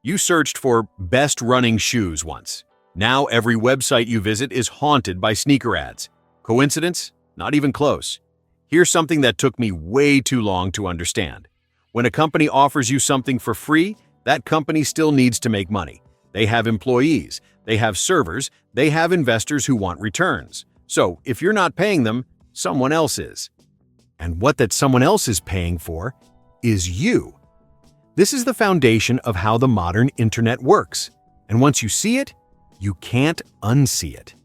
You searched for best running shoes once. Now every website you visit is haunted by sneaker ads. Coincidence? Not even close. Here's something that took me way too long to understand. When a company offers you something for free, that company still needs to make money. They have employees, they have servers, they have investors who want returns. So if you're not paying them, someone else is. And what that someone else is paying for is you. This is the foundation of how the modern internet works. And once you see it, you can't unsee it.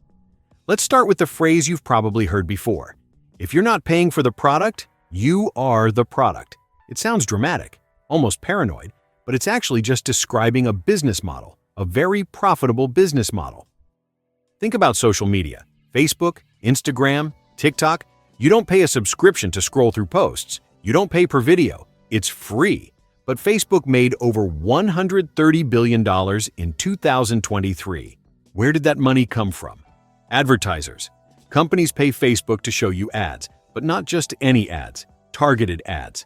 Let's start with the phrase you've probably heard before. If you're not paying for the product, you are the product. It sounds dramatic, almost paranoid, but it's actually just describing a business model, a very profitable business model. Think about social media. Facebook, Instagram, TikTok. You don't pay a subscription to scroll through posts. You don't pay per video. It's free. But Facebook made over $130 billion in 2023. Where did that money come from? Advertisers. Companies pay Facebook to show you ads, but not just any ads, targeted ads.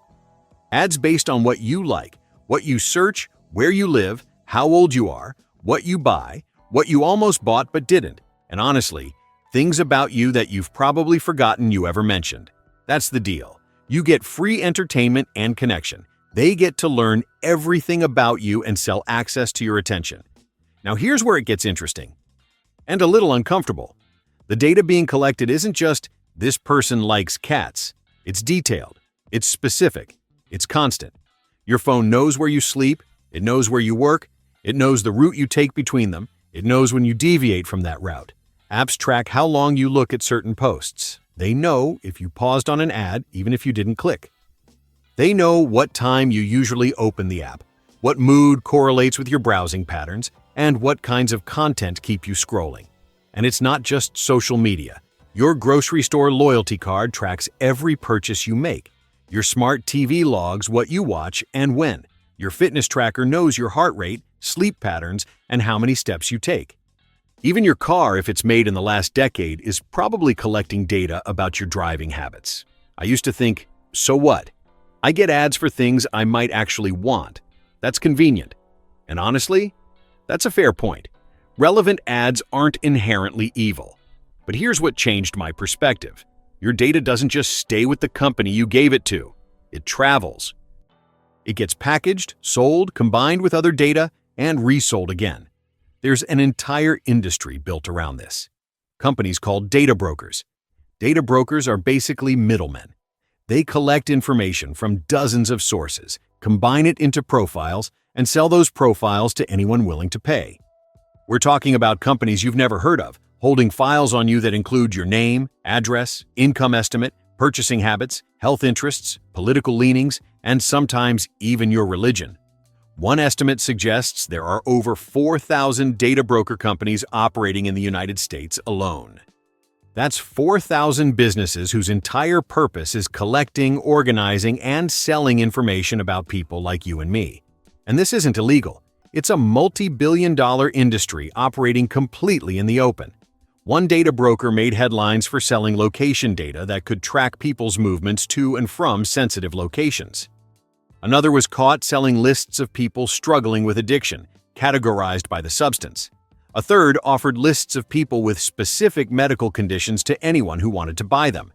Ads based on what you like, what you search, where you live, how old you are, what you buy, what you almost bought but didn't, and honestly, things about you that you've probably forgotten you ever mentioned. That's the deal. You get free entertainment and connection. They get to learn everything about you and sell access to your attention. Now here's where it gets interesting and a little uncomfortable. The data being collected isn't just, this person likes cats. It's detailed, it's specific, it's constant. Your phone knows where you sleep, it knows where you work, it knows the route you take between them, it knows when you deviate from that route. Apps track how long you look at certain posts. They know if you paused on an ad, even if you didn't click. They know what time you usually open the app, what mood correlates with your browsing patterns, and what kinds of content keep you scrolling. And it's not just social media. Your grocery store loyalty card tracks every purchase you make. Your smart TV logs what you watch and when. Your fitness tracker knows your heart rate, sleep patterns, and how many steps you take. Even your car, if it's made in the last decade, is probably collecting data about your driving habits. I used to think, so what? I get ads for things I might actually want. That's convenient. And honestly, that's a fair point. Relevant ads aren't inherently evil. But here's what changed my perspective. Your data doesn't just stay with the company you gave it to. It travels. It gets packaged, sold, combined with other data, and resold again. There's an entire industry built around this. Companies called data brokers. Data brokers are basically middlemen. They collect information from dozens of sources, combine it into profiles, and sell those profiles to anyone willing to pay. We're talking about companies you've never heard of, holding files on you that include your name, address, income estimate, purchasing habits, health interests, political leanings, and sometimes even your religion. One estimate suggests there are over 4,000 data broker companies operating in the United States alone. That's 4,000 businesses whose entire purpose is collecting, organizing, and selling information about people like you and me. And this isn't illegal. It's a multi-billion-dollar industry operating completely in the open. One data broker made headlines for selling location data that could track people's movements to and from sensitive locations. Another was caught selling lists of people struggling with addiction, categorized by the substance. A third offered lists of people with specific medical conditions to anyone who wanted to buy them.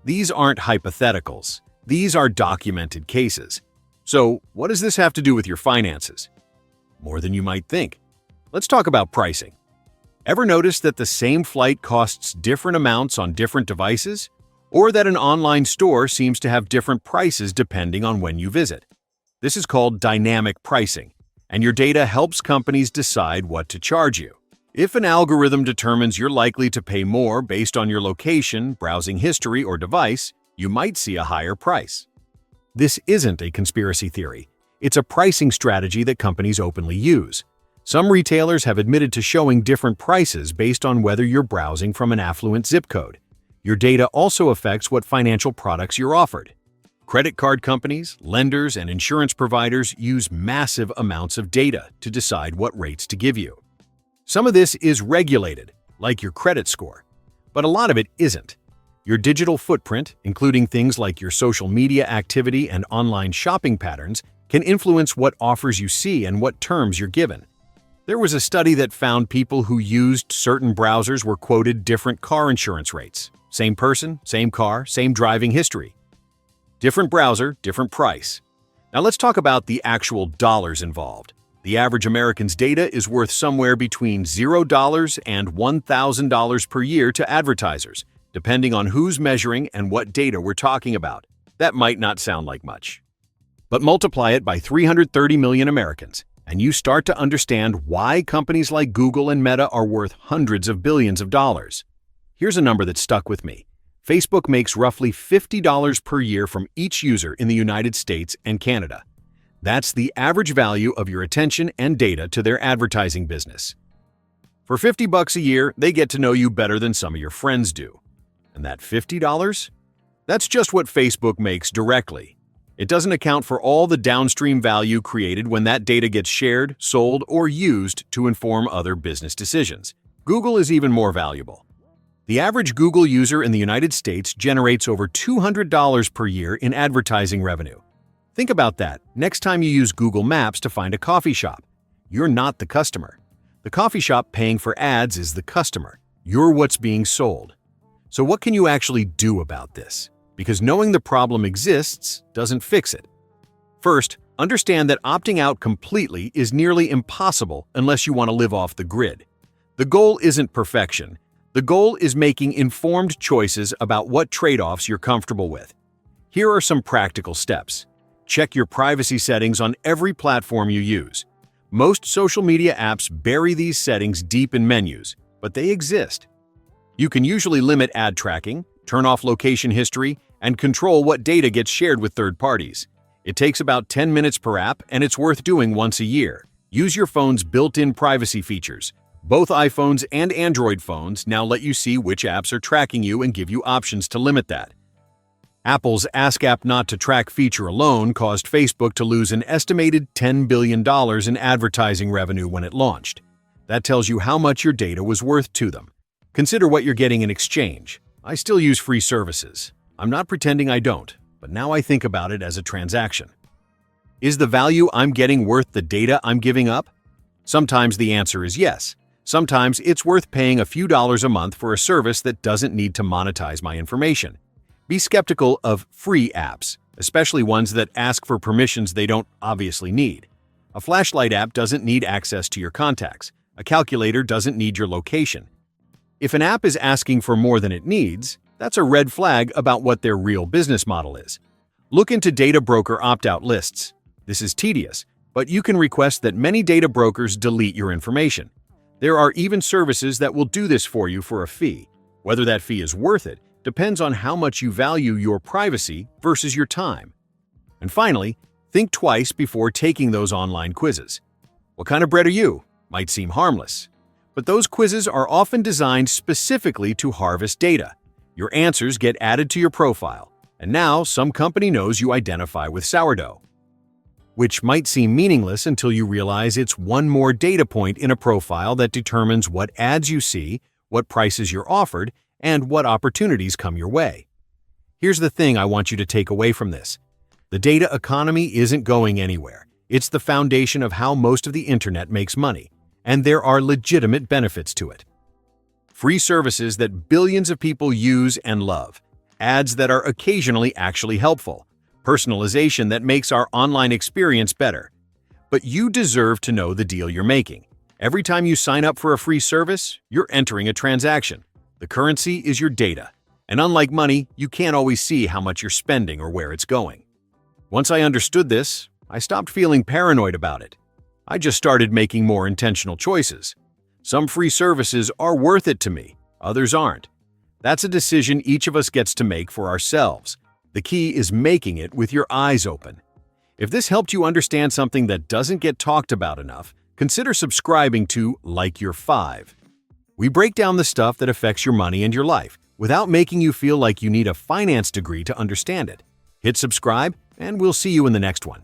These aren't hypotheticals. These are documented cases. So, what does this have to do with your finances? More than you might think. Let's talk about pricing. Ever notice that the same flight costs different amounts on different devices? Or that an online store seems to have different prices depending on when you visit? This is called dynamic pricing, and your data helps companies decide what to charge you. If an algorithm determines you're likely to pay more based on your location, browsing history, or device, you might see a higher price. This isn't a conspiracy theory. It's a pricing strategy that companies openly use. Some retailers have admitted to showing different prices based on whether you're browsing from an affluent zip code. Your data also affects what financial products you're offered. Credit card companies, lenders, and insurance providers use massive amounts of data to decide what rates to give you. Some of this is regulated, like your credit score, but a lot of it isn't. Your digital footprint, including things like your social media activity and online shopping patterns, can influence what offers you see and what terms you're given. There was a study that found people who used certain browsers were quoted different car insurance rates. Same person, same car, same driving history. Different browser, different price. Now let's talk about the actual dollars involved. The average American's data is worth somewhere between $0 and $1,000 per year to advertisers, depending on who's measuring and what data we're talking about. That might not sound like much. But multiply it by 330 million Americans, and you start to understand why companies like Google and Meta are worth hundreds of billions of dollars. Here's a number that stuck with me. Facebook makes roughly $50 per year from each user in the United States and Canada. That's the average value of your attention and data to their advertising business. For $50 a year, they get to know you better than some of your friends do. And that $50? That's just what Facebook makes directly. It doesn't account for all the downstream value created when that data gets shared, sold, or used to inform other business decisions. Google is even more valuable. The average Google user in the United States generates over $200 per year in advertising revenue. Think about that next time you use Google Maps to find a coffee shop. You're not the customer. The coffee shop paying for ads is the customer. You're what's being sold. So what can you actually do about this? Because knowing the problem exists doesn't fix it. First, understand that opting out completely is nearly impossible unless you want to live off the grid. The goal isn't perfection. The goal is making informed choices about what trade-offs you're comfortable with. Here are some practical steps. Check your privacy settings on every platform you use. Most social media apps bury these settings deep in menus, but they exist. You can usually limit ad tracking, turn off location history, and control what data gets shared with third parties. It takes about 10 minutes per app, and it's worth doing once a year. Use your phone's built-in privacy features. Both iPhones and Android phones now let you see which apps are tracking you and give you options to limit that. Apple's Ask App Not to Track feature alone caused Facebook to lose an estimated $10 billion in advertising revenue when it launched. That tells you how much your data was worth to them. Consider what you're getting in exchange. I still use free services. I'm not pretending I don't, but now I think about it as a transaction. Is the value I'm getting worth the data I'm giving up? Sometimes the answer is yes. Sometimes it's worth paying a few dollars a month for a service that doesn't need to monetize my information. Be skeptical of free apps, especially ones that ask for permissions they don't obviously need. A flashlight app doesn't need access to your contacts. A calculator doesn't need your location. If an app is asking for more than it needs, that's a red flag about what their real business model is. Look into data broker opt-out lists. This is tedious, but you can request that many data brokers delete your information. There are even services that will do this for you for a fee. Whether that fee is worth it depends on how much you value your privacy versus your time. And finally, think twice before taking those online quizzes. What kind of bread are you? Might seem harmless. But those quizzes are often designed specifically to harvest data. Your answers get added to your profile, and now some company knows you identify with sourdough. Which might seem meaningless until you realize it's one more data point in a profile that determines what ads you see, what prices you're offered, and what opportunities come your way. Here's the thing I want you to take away from this. The data economy isn't going anywhere. It's the foundation of how most of the internet makes money, and there are legitimate benefits to it. Free services that billions of people use and love, ads that are occasionally actually helpful, personalization that makes our online experience better. But you deserve to know the deal you're making. Every time you sign up for a free service, you're entering a transaction. The currency is your data, and unlike money, you can't always see how much you're spending or where it's going. Once I understood this, I stopped feeling paranoid about it. I just started making more intentional choices. Some free services are worth it to me, others aren't. That's a decision each of us gets to make for ourselves. The key is making it with your eyes open. If this helped you understand something that doesn't get talked about enough, consider subscribing to Like Your 5. We break down the stuff that affects your money and your life without making you feel like you need a finance degree to understand it. Hit subscribe, and we'll see you in the next one.